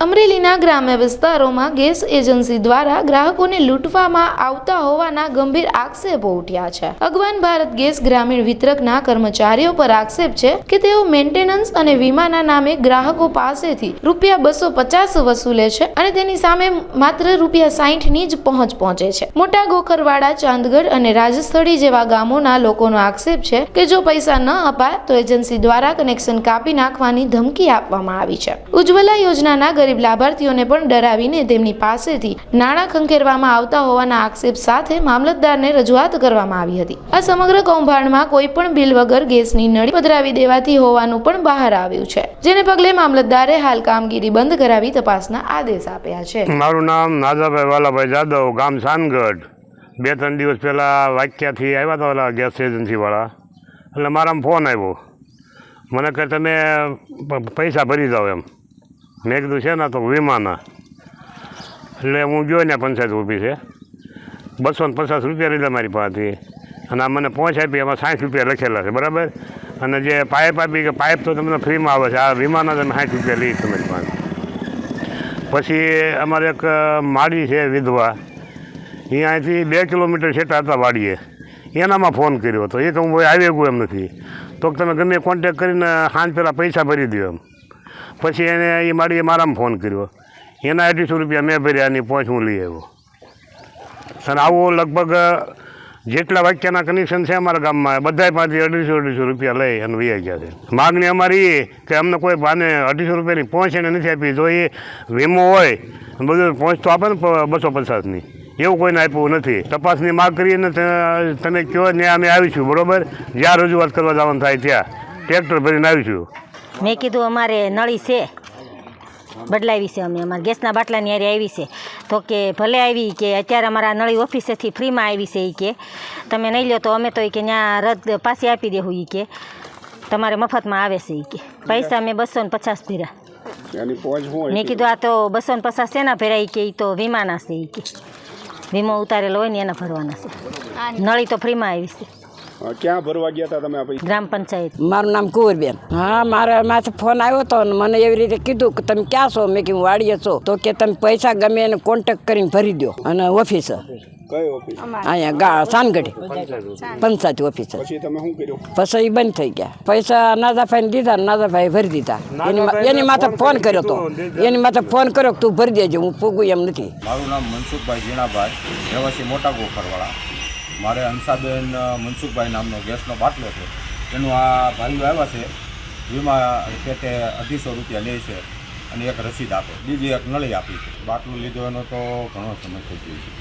અમરેલીના ગ્રામ્ય વિસ્તારોમાં ગેસ એજન્સી દ્વારા ગ્રાહકોને લૂંટવામાં આવતા હોવાના ગંભીર આક્ષેપો ઉઠ્યા છે। અગવાન ભારત ગેસ ગ્રામીણ વિતરકના કર્મચારીઓ પર આક્ષેપ છે કે તેઓ મેન્ટેનન્સ અને વીમાના નામે ગ્રાહકો પાસેથી રૂપિયા 250 વસૂલે છે અને તેની સામે માત્ર રૂપિયા 60ની જ પહોંચે છે। મોટા ગોખરવાડા, ચાંદગઢ અને રાજસ્થળી જેવા ગામોના લોકોનો આક્ષેપ છે કે જો પૈસા ન અપાય તો એજન્સી દ્વારા કનેક્શન કાપી નાખવાની ધમકી આપવામાં આવી છે। ઉજ્જવલા યોજનાના ગરીબ લાભાર્થીઓને પણ ડરાવીને તેમની પાસેથી નાણાં ખંખેરવામાં આવતા હોવાના આક્ષેપ સાથે મામલતદારને રજૂઆત કરવામાં આવી હતી। આ સમગ્ર કૌભાંડમાં કોઈ પણ બિલ વગર ગેસની નળી પધરાવી દેવાતી હોવાનું પણ બહાર આવ્યું છે, જેને પગલે મામલતદારે હાલ કામગીરી બંધ કરાવી તપાસના આદેશ આપ્યા છે। મારું નામ નાજાભાઈ વાલાભાઈ જાદવ, ગામ સાનગઢ। 2-3 દિવસ પહેલાં વાક્યાથી આવ્યા હતા ઓલા ગેસ એજન્સીવાળા, એટલે મારામાં ફોન આવ્યો, મને કહે તમે પૈસા ભરી જાઓ એમ। મેં કીધું છે ને તો વીમાના, એટલે હું ગયો ને પંચાયત ઊભી છે, 250 રૂપિયા લીધા મારી પાસેથી અને આ મને પહોંચ આપી, એમાં 60 રૂપિયા લખેલા છે, બરાબર। અને જે પાઇપ આપી કે પાઇપ તો તમને ફ્રીમાં આવે છે, આ વીમાના તમે 60 રૂપિયા લઈ તમારી પાસે। પછી અમારે એક માળી છે વિધવા, અહીંયાથી 2 કિલોમીટર છેટા હતા વાડીએ, એનામાં ફોન કર્યો હતો, એ કે હું આવી ગયું એમ નથી, તો તમે ગમે કોન્ટેક કરીને સાંજ પહેલાં પૈસા ભરી દો એમ। પછી એને એ માળીએ મારામાં ફોન કર્યો, એના 250 રૂપિયા મેં ભર્યા, એની પહોંચ હું લઈ આવ્યો। અને આવો લગભગ જેટલા વાક્યના કનેક્શન છે અમારા ગામમાં બધાય પાસેથી 250 રૂપિયા લઈ અને વહી ગયા છે। માગણી અમારી એ કે અમને કોઈ બાને 250 રૂપિયાની પહોંચ એને નથી આપી, જો એ વીમો હોય બધું પહોંચ તો આપે ને 250ની, એવું કોઈને આપ્યું નથી। તપાસની માગ કરીને તમે કહો ત્યાં અમે આવીશું, બરાબર, જ્યાં રજૂઆત કરવા જવાનું થાય ત્યાં ટ્રેક્ટર ભરીને આવીશું। મેં કીધું અમારે નળી છે બદલાવી છે, અમે અમારા ગેસના બાટલાની હારે આવી છે, તો કે ભલે આવી, કે અત્યારે અમારા નળી ઓફિસેથી ફ્રીમાં આવી છે, એ કે તમે નહીં લો તો અમે તો એ કે ત્યાં રદ પાછી આપી દેવું, એ કે તમારે મફતમાં આવે છે, એ કે પૈસા મેં 250 ભર્યા। મેં કીધું આ તો 250 શેના ભર્યા, એ કે એ તો વીમાના છે, એ કે વીમો ઉતારેલો હોય ને એના ભરવાના છે, નળી તો ફ્રીમાં આવી છે। ક્યાં ભરવા ગયા હતા તમે? ગ્રામ પંચાયત। મારું નામ કુંવરબેન। હા, મારા માથે ફોન આવ્યો હતો ને મને એવી રીતે કીધું કે તમે ક્યાં છો? મેં કીધું વાડીએ છો, તો કે તમે પૈસા ગમે એને કોન્ટેક્ટ કરીને ભરી દો, અને ઓફિસ કઈ ઓફિસ? અહીંયા સાનગઢ પંચાયત ઓફિસ। પછી તમે શું કર્યું? પછી એ બંધ થઈ ગયા, પૈસા નાજાભાઈને દીધા, નાજાભાઈ ભરી દીધા। એની માથે ફોન કર્યો હતો, એની માથે ફોન કર્યો કે તું ભરી દેજે, હું પૂગું એમ નથી। મારું નામ મનસુખભાઈ જીણાભાઈ, રહેવાસી મોટા ગોખરવાળા। મારે હંસાબેન મનસુખભાઈ નામનો ગેસનો બાટલો છે, એનું આ ભાઈઓ આવ્યા છે, વીમા પેટે 250 રૂપિયા લે છે અને એક રસીદ આપે, બીજી એક નળી આપી છે। બાટલો લીધો એનો તો ઘણો સમય થઈ ગયો છે।